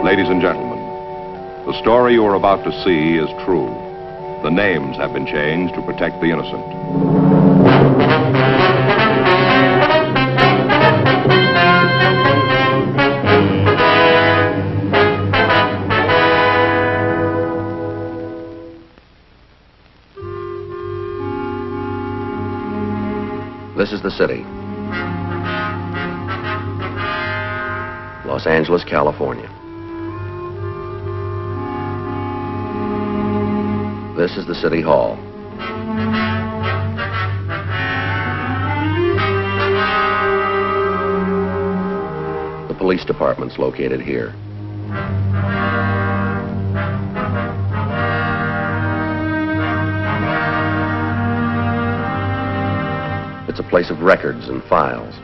Ladies and gentlemen, the story you are about to see is true. The names have been changed to protect the innocent. This is the city. Los Angeles, California. This is the City Hall. The police department's located here. It's a place of records and files.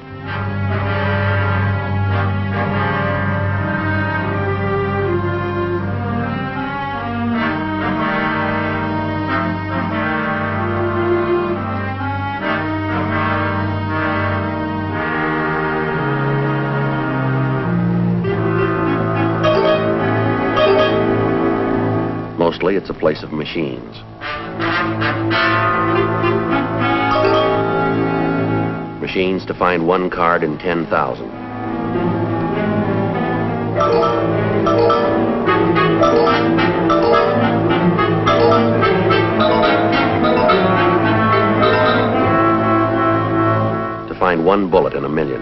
Mostly, it's a place of machines. Machines to find one card in 10,000. To find one bullet in a million.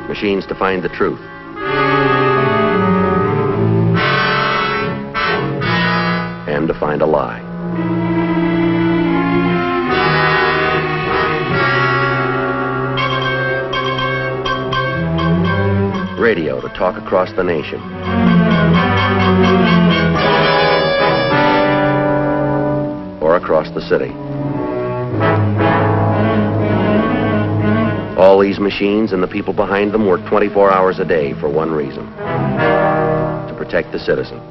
Machines to find the truth. And to find a lie. Radio to talk across the nation. Or across the city. All these machines and the people behind them work 24 hours a day for one reason: to protect the citizen.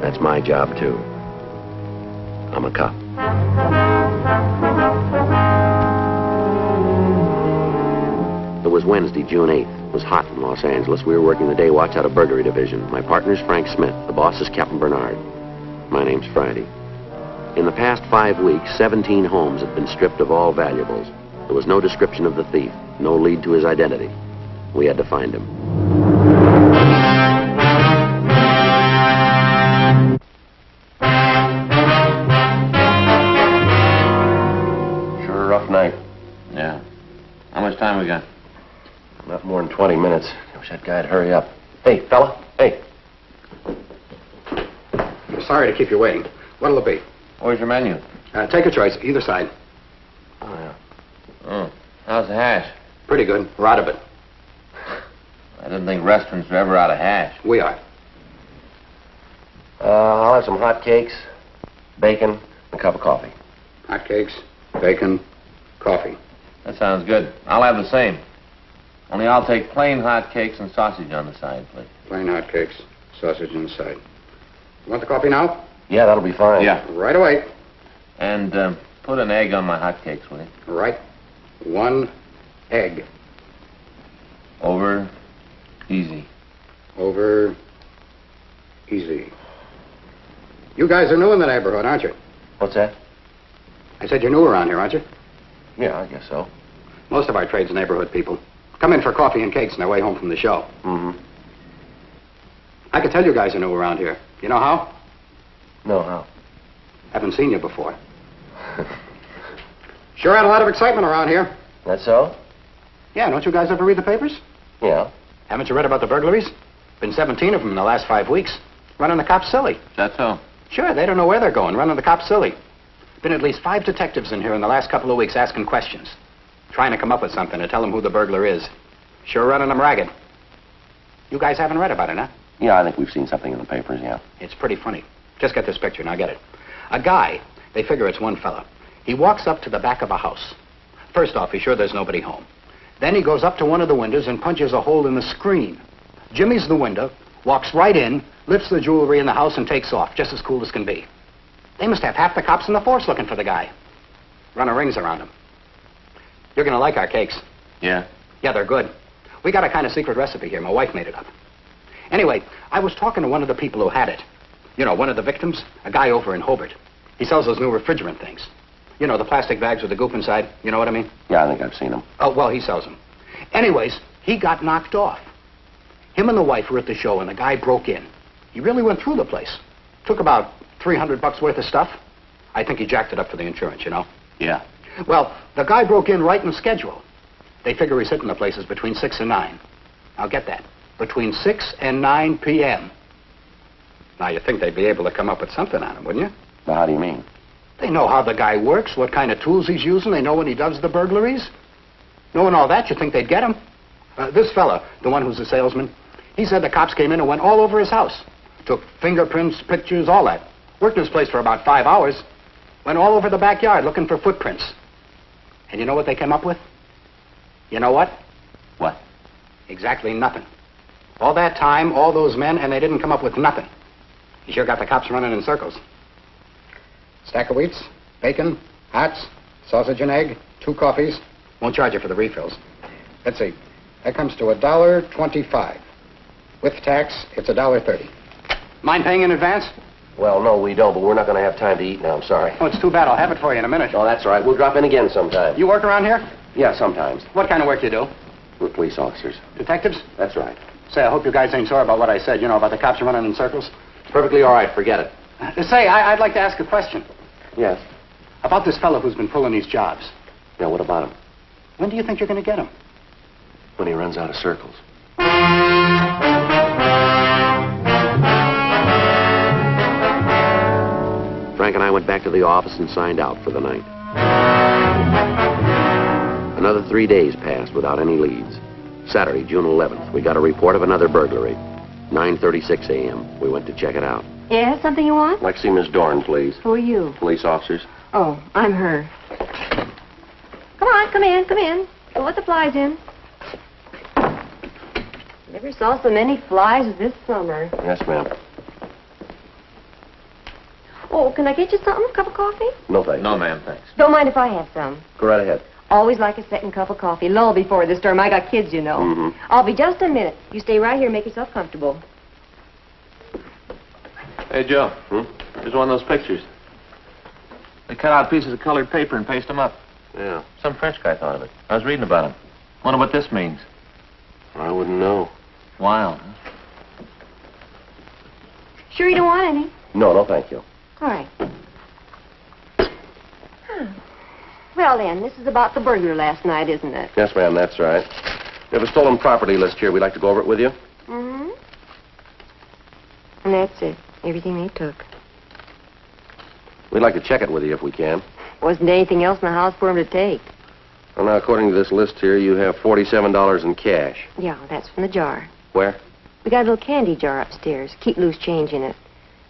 That's my job, too. I'm a cop. It was Wednesday, June 8th. It was hot in Los Angeles. We were working the day watch out of burglary division. My partner's Frank Smith. The boss is Captain Bernard. My name's Friday. In the past 5 weeks, 17 homes had been stripped of all valuables. There was no description of the thief, no lead to his identity. We had to find him. Sure a rough night. Yeah. How much time we got? Not more than 20 minutes. I wish that guy'd hurry up. Hey, fella. Hey. I'm sorry to keep you waiting. What'll it be? Where's your menu? Take a choice, either side. Oh, yeah. Oh. How's the hash? Pretty good. We're out of it. I didn't think restaurants were ever out of hash. We are. I'll have some hot cakes, bacon, and a cup of coffee. Hot cakes, bacon, coffee. That sounds good. I'll have the same. Only I'll take plain hot cakes and sausage on the side, please. Plain hot cakes, sausage on the side. You want the coffee now? Yeah, that'll be fine. Yeah. Right away. And put an egg on my hot cakes, will you? Right. 1 egg. Over. Easy. Over. Easy. You guys are new in the neighborhood, aren't you? What's that? I said you're new around here, aren't you? Yeah, I guess so. Most of our trade's neighborhood people. Come in for coffee and cakes on their way home from the show. Mm-hmm. I can tell you guys are new around here. You know how? No, how? Haven't seen you before. Sure had a lot of excitement around here. That so? Yeah, don't you guys ever read the papers? Yeah. Haven't you read about the burglaries? Been 17 of them in the last 5 weeks. Running the cops silly. Is that so? Sure, they don't know where they're going. Running the cops silly. Been at least 5 detectives in here in the last couple of weeks asking questions. Trying to come up with something to tell them who the burglar is. Sure running them ragged. You guys haven't read about it, huh? Yeah, I think we've seen something in the papers, yeah. It's pretty funny. Just get this picture, now get it. A guy, they figure it's one fella. He walks up to the back of a house. First off, he's sure there's nobody home. Then he goes up to one of the windows and punches a hole in the screen. Jimmies the window, walks right in, lifts the jewelry in the house and takes off, just as cool as can be. They must have half the cops in the force looking for the guy. Running rings around him. You're going to like our cakes. Yeah? Yeah, they're good. We got a kind of secret recipe here. My wife made it up. Anyway, I was talking to one of the people who had it. You know, one of the victims, a guy over in Hobart. He sells those new refrigerant things. You know, the plastic bags with the goop inside. You know what I mean? Yeah, I think I've seen them. Oh, well, he sells them. Anyways, he got knocked off. Him and the wife were at the show, and the guy broke in. He really went through the place. Took about $300 worth of stuff. I think he jacked it up for the insurance, you know? Yeah. Well, the guy broke in right in schedule. They figure he's hitting the places between 6 and 9. Now, get that. Between 6 and 9 p.m. Now, you'd think they'd be able to come up with something on him, wouldn't you? Now, how do you mean? They know how the guy works, what kind of tools he's using. They know when he does the burglaries. Knowing all that, you'd think they'd get him. This fella, the one who's a salesman, he said the cops came in and went all over his house. Took fingerprints, pictures, all that. Worked in his place for about 5 hours. Went all over the backyard looking for footprints. And you know what they came up with? You know what? What? Exactly nothing. All that time, all those men, and they didn't come up with nothing. You sure got the cops running in circles. Stack of wheats, bacon, hats, sausage and egg, 2 coffees. Won't charge you for the refills. Let's see. That comes to $1.25. With tax, it's $1.30. Mind paying in advance? Well, no, we don't, but we're not going to have time to eat now. I'm sorry. Oh, it's too bad. I'll have it for you in a minute. Oh, that's all right. We'll drop in again sometime. You work around here? Yeah, sometimes. What kind of work you do? We're police officers. Detectives? That's right. Say, I hope you guys ain't sore about what I said, you know, about the cops running in circles. It's perfectly all right. Forget it. Say, I'd like to ask a question. Yes. About this fellow who's been pulling these jobs. Yeah, what about him? When do you think you're going to get him? When he runs out of circles. Frank and I went back to the office and signed out for the night. Another 3 days passed without any leads. Saturday, June 11th, we got a report of another burglary. 9:36 a.m. We went to check it out. Yeah, something you want? I'd like to see Miss Dorn, please. Who are you? Police officers. Oh, I'm her. Come on, come in, come in. Go let the flies in. Never saw so many flies as this summer. Yes, ma'am. Oh, can I get you something? A cup of coffee? No, thanks. No, ma'am, thanks. Don't mind if I have some. Go right ahead. Always like a second cup of coffee. Lull before the storm. I got kids, you know. Mhm. I'll be just a minute. You stay right here and make yourself comfortable. Hey, Joe. Here's one of those pictures. They cut out pieces of colored paper and paste them up. Yeah. Some French guy thought of it. I was reading about him. Wonder what this means. I wouldn't know. Wild, huh? Sure you don't want any? No, thank you. All right. Well, then, this is about the burglar last night, isn't it? Yes, ma'am, that's right. We have a stolen property list here. We'd like to go over it with you. Mm-hmm. And that's it. Everything they took. We'd like to check it with you if we can. Wasn't anything else in the house for him to take. Well, now, according to this list here, you have $47 in cash. Yeah, that's from the jar. Where? We got a little candy jar upstairs. Keep loose change in it.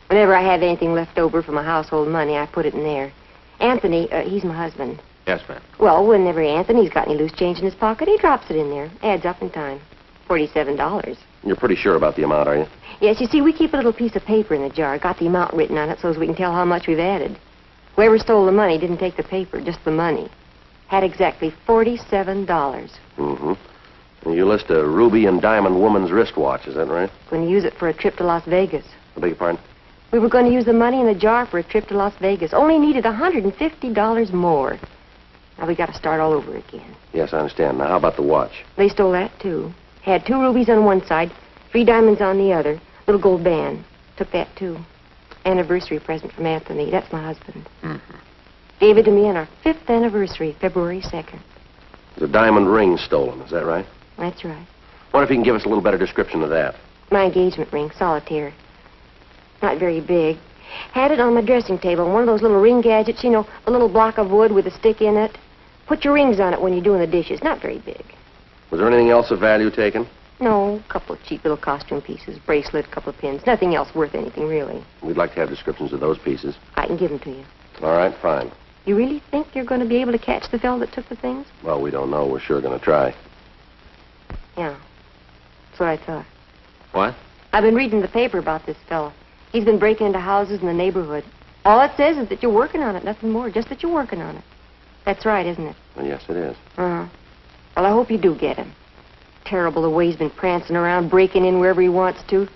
Whenever I have anything left over from my household money, I put it in there. Anthony, he's my husband. Yes, ma'am. Well, whenever Anthony's got any loose change in his pocket, he drops it in there. Adds up in time. $47. You're pretty sure about the amount, are you? Yes, you see, we keep a little piece of paper in the jar. Got the amount written on it so as we can tell how much we've added. Whoever stole the money didn't take the paper, just the money. Had exactly $47. Mm-hmm. And you list a ruby and diamond woman's wristwatch, is that right? Going to use it for a trip to Las Vegas. I beg your pardon? We were going to use the money in the jar for a trip to Las Vegas. Only needed $150 more. Now we got to start all over again. Yes, I understand. Now, how about the watch? They stole that, too. Had 2 rubies on one side, 3 diamonds on the other. Little gold band. Took that, too. Anniversary present from Anthony. That's my husband. Mm-hmm. Gave it to me on our 5th anniversary, February 2nd. There's a diamond ring stolen, is that right? That's right. Wonder if you can give us a little better description of that. My engagement ring, solitaire. Not very big. Had it on my dressing table, one of those little ring gadgets, you know, a little block of wood with a stick in it. Put your rings on it when you're doing the dishes. Not very big. Was there anything else of value taken? No, a couple of cheap little costume pieces, bracelet, a couple of pins. Nothing else worth anything, really. We'd like to have descriptions of those pieces. I can give them to you. All right, fine. You really think you're going to be able to catch the fellow that took the things? Well, we don't know. We're sure going to try. Yeah. That's what I thought. What? I've been reading the paper about this fellow. He's been breaking into houses in the neighborhood. All it says is that you're working on it, nothing more. Just that you're working on it. That's right, isn't it? Well, yes, it is. Uh-huh. Well, I hope you do get him. Terrible the way he's been prancing around, breaking in wherever he wants to.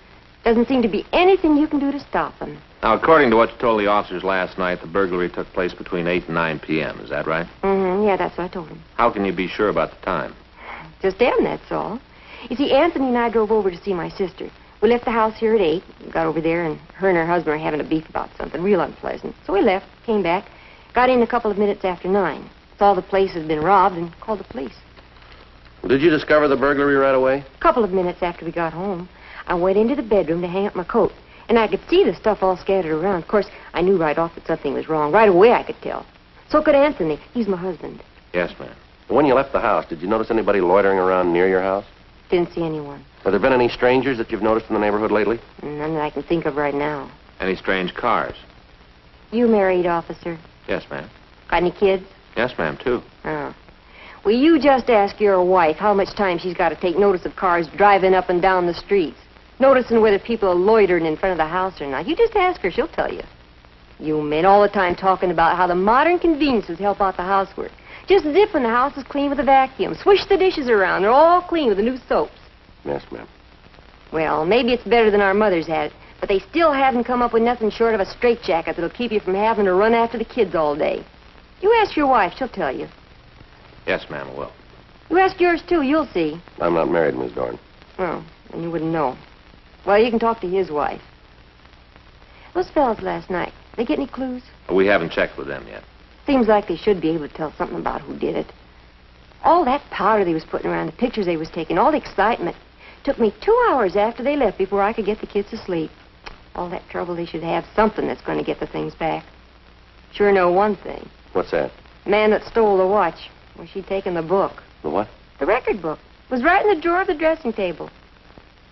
Doesn't seem to be anything you can do to stop him. Now, according to what you told the officers last night, the burglary took place between 8 and 9 p.m. Is that right? Yeah, that's what I told him. How can you be sure about the time? Just them, that's all. You see, Anthony and I drove over to see my sister. We left the house here at 8, got over there, and her husband are having a beef about something real unpleasant. So we left, came back, got in a couple of minutes after 9. Saw the place had been robbed and called the police. Well, did you discover the burglary right away? A couple of minutes after we got home, I went into the bedroom to hang up my coat, and I could see the stuff all scattered around. Of course, I knew right off that something was wrong. Right away I could tell. So could Anthony. He's my husband. Yes, ma'am. When you left the house, did you notice anybody loitering around near your house? Didn't see anyone. Have there been any strangers that you've noticed in the neighborhood lately? None that I can think of right now. Any strange cars? You married, officer? Yes, ma'am. Got any kids? Yes, ma'am, too. Oh. Well, you just ask your wife how much time she's got to take notice of cars driving up and down the streets. Noticing whether people are loitering in front of the house or not. You just ask her, she'll tell you. You men all the time talking about how the modern conveniences help out the housework. Just zip when the house is clean with a vacuum. Swish the dishes around. They're all clean with the new soaps. Yes, ma'am. Well, maybe it's better than our mothers had it, but they still haven't come up with nothing short of a straitjacket that'll keep you from having to run after the kids all day. You ask your wife, she'll tell you. Yes, ma'am, I will. You ask yours, too, you'll see. I'm not married, Miss Dorn. Oh, and you wouldn't know. Well, you can talk to his wife. Those fellas last night, they get any clues? We haven't checked with them yet. Seems like they should be able to tell something about who did it. All that powder they was putting around, the pictures they was taking, all the excitement. Took me 2 hours after they left before I could get the kids to sleep. All that trouble, they should have something that's going to get the things back. Sure know one thing. What's that? The man that stole the watch, well, she'd taken the book. The what? The record book. It was right in the drawer of the dressing table.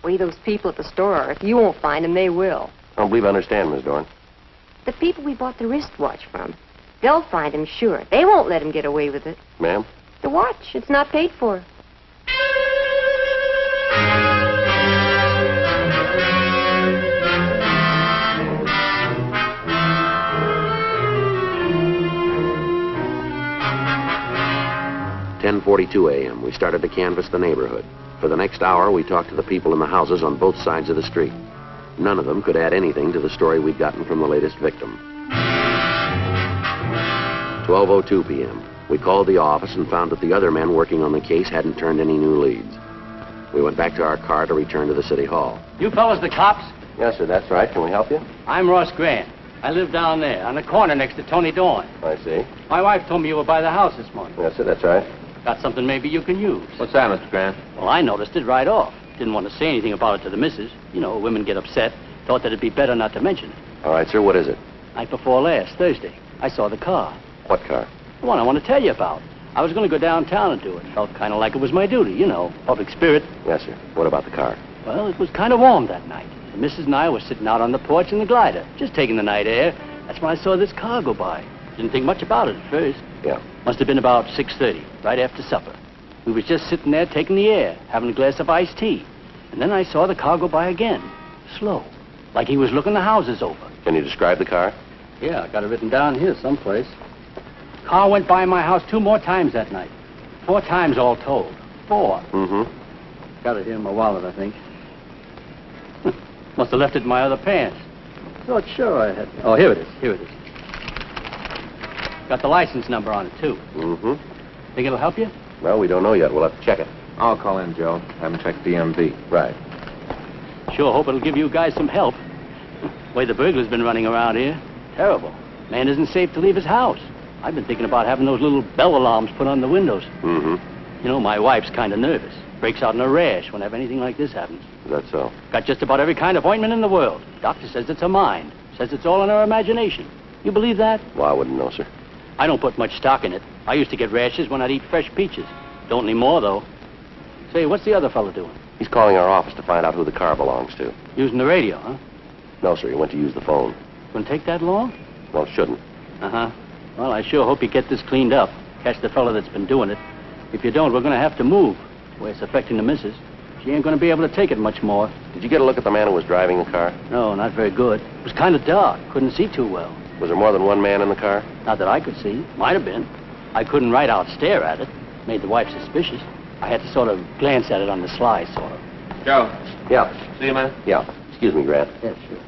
Way those people at the store are. If you won't find them, they will. I don't believe I understand, Miss Dorn. The people we bought the wristwatch from. They'll find him, sure. They won't let him get away with it. Ma'am? The watch. It's not paid for. "10:42 a.m. We started to canvass the neighborhood. For the next hour, we talked to the people in the houses on both sides of the street. None of them could add anything to the story we'd gotten from the latest victim. 12:02 p.m. We called the office and found that the other men working on the case hadn't turned any new leads. We went back to our car to return to the city hall. You fellas the cops? Yes, sir, that's right. Can we help you? I'm Ross Grant. I live down there, on the corner next to Tony Dorn. I see. My wife told me you were by the house this morning. Yes, sir, that's right. Got something maybe you can use. What's that, Mr. Grant? Well, I noticed it right off. Didn't want to say anything about it to the missus. You know, women get upset. Thought that it'd be better not to mention it. All right, sir, what is it? Night before last, Thursday, I saw the car. What car? The one I want to tell you about. I was going to go downtown and do it. Felt kind of like it was my duty, you know, public spirit. Yes, sir. What about the car? Well, it was kind of warm that night. The missus and I were sitting out on the porch in the glider, just taking the night air. That's when I saw this car go by. Didn't think much about it at first. Yeah. Must have been about 6:30, right after supper. We was just sitting there taking the air, having a glass of iced tea. And then I saw the car go by again, slow, like he was looking the houses over. Can you describe the car? Yeah, I got it written down here someplace. Car went by my house 2 more times that night. 4 times all told. 4. Mm-hmm. Got it here in my wallet, I think. Must have left it in my other pants. Thought sure I had. Oh, here it is. Here it is. Got the license number on it, too. Mm-hmm. Think it'll help you? Well, we don't know yet. We'll have to check it. I'll call in, Joe. Haven't checked DMV. Right. Sure hope it'll give you guys some help. Way the burglar's been running around here. Terrible. Man isn't safe to leave his house. I've been thinking about having those little bell alarms put on the windows. Mm-hmm. You know, my wife's kind of nervous. Breaks out in a rash whenever anything like this happens. Is that so? Got just about every kind of ointment in the world. Doctor says it's her mind. Says it's all in her imagination. You believe that? Well, I wouldn't know, sir. I don't put much stock in it. I used to get rashes when I'd eat fresh peaches. Don't anymore, though. Say, what's the other fellow doing? He's calling our office to find out who the car belongs to. Using the radio, huh? No, sir. He went to use the phone. Gonna take that long? Well, it shouldn't. Uh-huh. Well, I sure hope you get this cleaned up. Catch the fellow that's been doing it. If you don't, we're gonna have to move. The way it's affecting the missus. She ain't gonna be able to take it much more. Did you get a look at the man who was driving the car? No, not very good. It was kind of dark. Couldn't see too well. Was there more than one man in the car? Not that I could see. Might have been. I couldn't right out stare at it. Made the wife suspicious. I had to sort of glance at it on the sly, sort of. Joe, Yeah. see you, man. Yeah. Excuse me, Grant. Yeah, sure.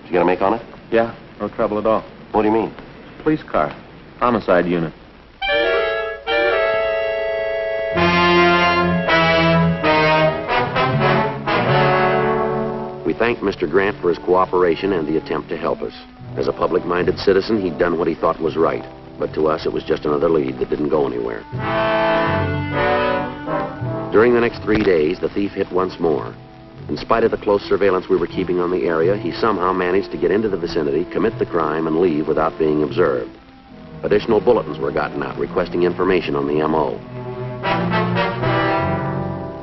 Did you get a make on it? Yeah, no trouble at all. What do you mean? Police car. Homicide unit. We thanked Mr. Grant for his cooperation and the attempt to help us. As a public-minded citizen, he'd done what he thought was right. But to us, it was just another lead that didn't go anywhere. During the next 3 days, the thief hit once more. In spite of the close surveillance we were keeping on the area, he somehow managed to get into the vicinity, commit the crime, and leave without being observed. Additional bulletins were gotten out requesting information on the M.O.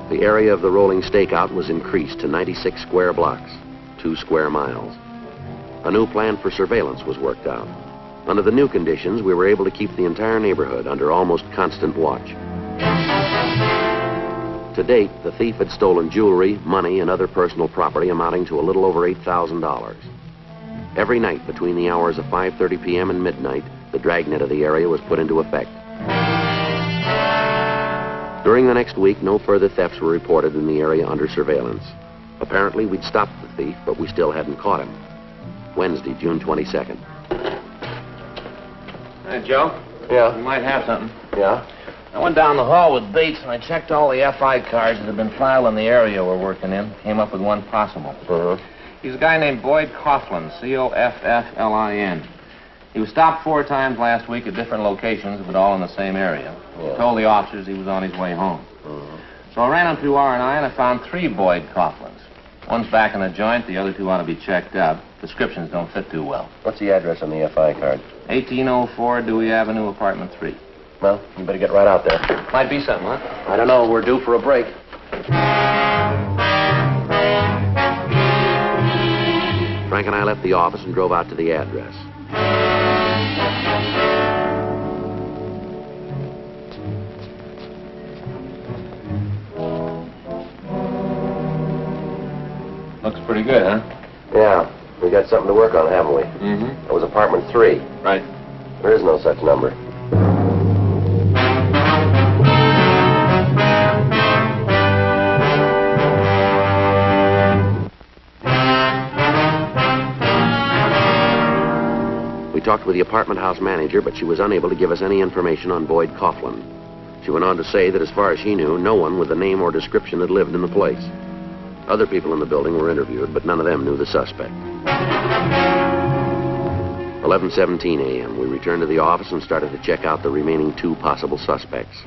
The area of the rolling stakeout was increased to 96 square blocks, 2 square miles. A new plan for surveillance was worked out. Under the new conditions, we were able to keep the entire neighborhood under almost constant watch. To date, the thief had stolen jewelry, money, and other personal property amounting to a little over $8,000. Every night between the hours of 5:30 p.m. and midnight, the dragnet of the area was put into effect. During the next week, no further thefts were reported in the area under surveillance. Apparently, we'd stopped the thief, but we still hadn't caught him. Wednesday, June 22nd. Hey, Joe. Yeah? You might have something. Yeah? I went down the hall with Bates, and I checked all the FI cards that had been filed in the area we're working in. Came up with one possible. Uh-huh. He's a guy named Boyd Coughlin, Cofflin. He was stopped 4 times last week at different locations, but all in the same area. Yeah. He told the officers he was on his way home. Uh-huh. So I ran him through R&I, and I found 3 Boyd Coughlins. One's back in the joint, the other 2 ought to be checked out. Descriptions don't fit too well. What's the address on the FI card? 1804 Dewey Avenue, apartment 3. Well, you better get right out there. Might be something, huh? I don't know. We're due for a break. Frank and I left the office and drove out to the address. Looks pretty good, huh? Yeah, we got something to work on, haven't we? Mm-hmm. It was apartment 3. Right. There is no such number. We talked with the apartment house manager, but she was unable to give us any information on Boyd Coughlin. She went on to say that as far as she knew, no one with a name or description had lived in the place. Other people in the building were interviewed, but none of them knew the suspect. 11:17 a.m. We returned to the office and started to check out the remaining 2 possible suspects.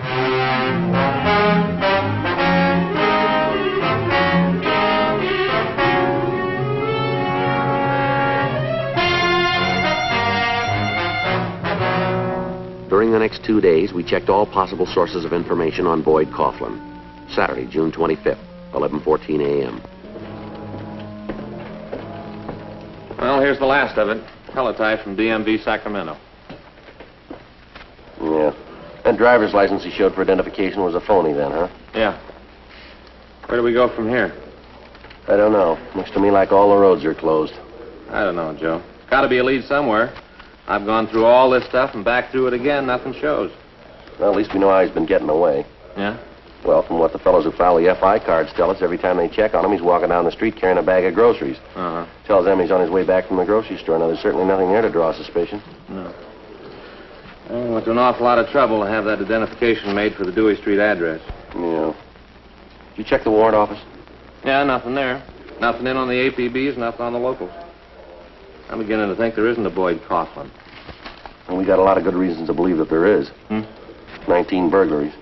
During the next 2 days, we checked all possible sources of information on Boyd Coughlin. Saturday, June 25th, 11:14 a.m. Well, here's the last of it. Teletype from DMV Sacramento. Yeah. That driver's license he showed for identification was a phony then, huh? Yeah. Where do we go from here? I don't know. Looks to me like all the roads are closed. I don't know, Joe. Got to be a lead somewhere. I've gone through all this stuff and back through it again. Nothing shows. Well, at least we know how he's been getting away. Yeah? Well, from what the fellows who file the FI cards tell us, every time they check on him, he's walking down the street carrying a bag of groceries. Uh-huh. Tells them he's on his way back from the grocery store. Now, there's certainly nothing there to draw suspicion. No. Well, went to an awful lot of trouble to have that identification made for the Dewey Street address. Yeah. Did you check the warrant office? Yeah, nothing there. Nothing in on the APBs, nothing on the locals. I'm beginning to think there isn't a Boyd Coughlin. And we got a lot of good reasons to believe that there is. 19 burglaries.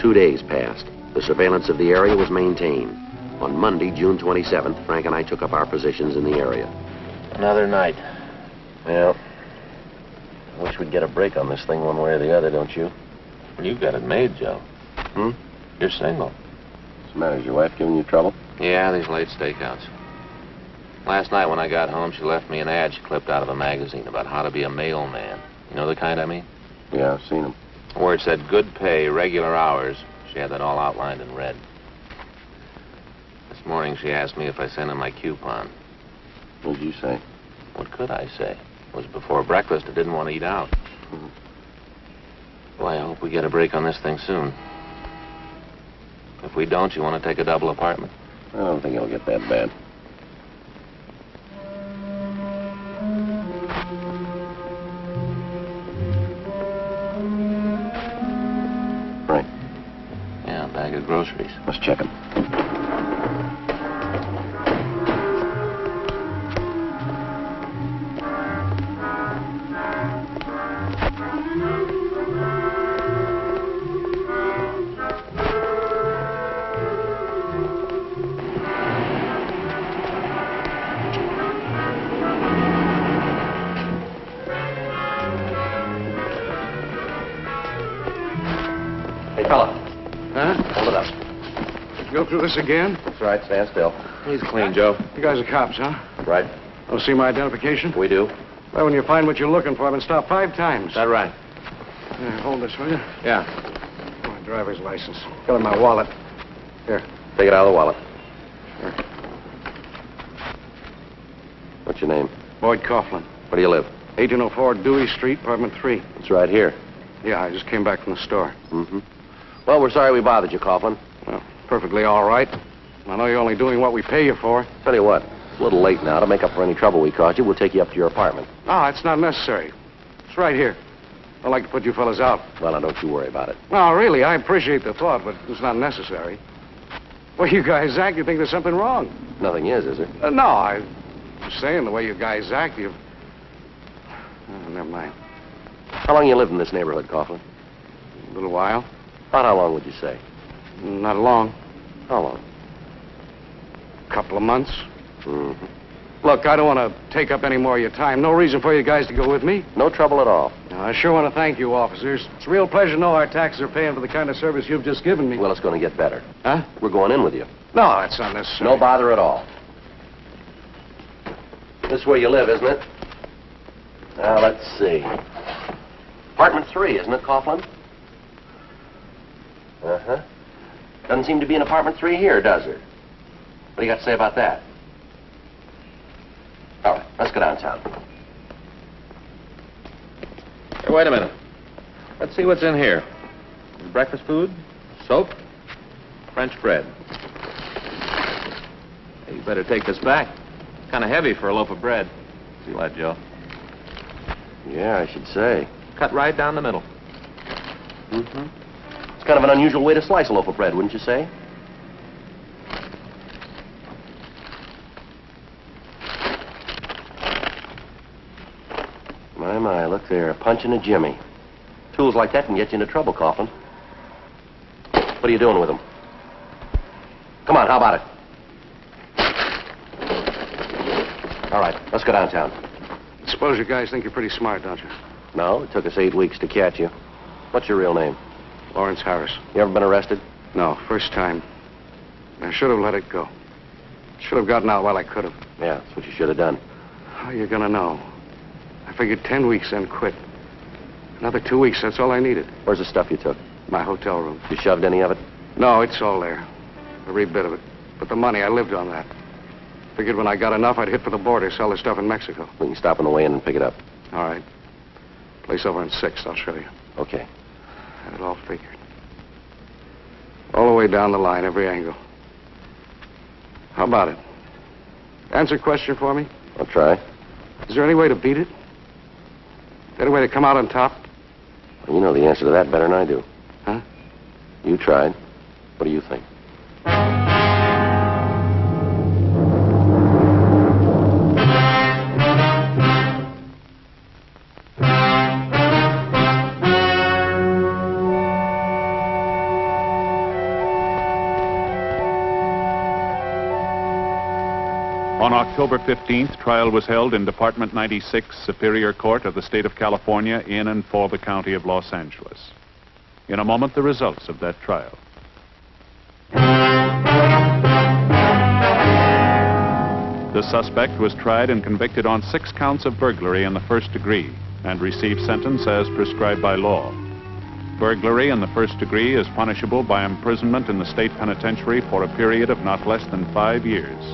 Two days passed. The surveillance of the area was maintained. On Monday, June 27th, Frank and I took up our positions in the area. Another night. Well, I wish we'd get a break on this thing one way or the other, don't you? You've got it made, Joe. You're single. What's the matter? Is your wife giving you trouble? Yeah, these late stakeouts. Last night when I got home, she left me an ad she clipped out of a magazine about how to be a mailman. You know the kind I mean? Yeah, I've seen them. Where it said good pay, regular hours. She had that all outlined in red. This morning she asked me if I sent in my coupon. What did you say? What could I say? It was before breakfast. I didn't want to eat out. Boy, I hope we get a break on this thing soon. If we don't, you want to take a double apartment? I don't think it'll get that bad. Frank. Yeah, a bag of groceries. Let's check them. Hey, fella. Huh? Hold it up. Go through this again? That's right. Stand still. He's clean, Joe. You guys are cops, huh? Right. Want to see my identification? We do. Well, when you find what you're looking for, I've been stopped 5 times. Is that right? Here, hold this, will you? Yeah. My driver's license. Got it in my wallet. Here. Take it out of the wallet. Sure. What's your name? Boyd Coughlin. Where do you live? 1804 Dewey Street, apartment 3. It's right here. Yeah, I just came back from the store. Mm-hmm. Well, we're sorry we bothered you, Coughlin. Well, perfectly all right. I know you're only doing what we pay you for. Tell you what, it's a little late now. To make up for any trouble we caused you, we'll take you up to your apartment. No, it's not necessary. It's right here. I'd like to put you fellas out. Well, now, don't you worry about it. No, really, I appreciate the thought, but it's not necessary. Well, you guys act, you think there's something wrong. Nothing is there? No, I'm just saying the way you guys act, you've... Oh, never mind. How long you lived in this neighborhood, Coughlin? A little while. About how long would you say? Not long. How long? Couple of months. Mm-hmm. Look, I don't want to take up any more of your time. No reason for you guys to go with me. No trouble at all. I sure want to thank you, officers. It's a real pleasure to know our taxes are paying for the kind of service you've just given me. Well, it's going to get better. Huh? We're going in with you. No, that's not necessary. No bother at all. This is where you live, isn't it? Now, let's see. Apartment 3, isn't it, Coughlin? Uh-huh. Doesn't seem to be an apartment 3 here, does there? What do you got to say about that? All right, let's go downtown. Hey, wait a minute. Let's see what's in here. Breakfast food, soap, French bread. Hey, you better take this back. It's kind of heavy for a loaf of bread. See that, Joe? Yeah, I should say. Cut right down the middle. Mm-hmm. It's kind of an unusual way to slice a loaf of bread, wouldn't you say? My, look there, a punch and a jimmy. Tools like that can get you into trouble, Coughlin. What are you doing with them? Come on, how about it? All right, let's go downtown. Suppose you guys think you're pretty smart, don't you? No, it took us 8 weeks to catch you. What's your real name? Lawrence Harris. You ever been arrested? No, first time. I should have let it go. Should have gotten out while I could have. Yeah, that's what you should have done. How are you going to know? I figured 10 weeks, then quit. Another 2 weeks, that's all I needed. Where's the stuff you took? My hotel room. You shoved any of it? No, it's all there. Every bit of it. But the money, I lived on that. Figured when I got enough, I'd hit for the border, sell the stuff in Mexico. We can stop on the way in and pick it up. All right. Place over on 6th, I'll show you. Okay. Had it all figured. All the way down the line, every angle. How about it? Answer a question for me. I'll try. Is there any way to beat it? Any way to come out on top? Well, you know the answer to that better than I do. Huh? You tried. What do you think? On October 15th, trial was held in Department 96 Superior Court of the State of California in and for the County of Los Angeles. In a moment, the results of that trial. The suspect was tried and convicted on 6 counts of burglary in the first degree and received sentence as prescribed by law. Burglary in the first degree is punishable by imprisonment in the state penitentiary for a period of not less than 5 years.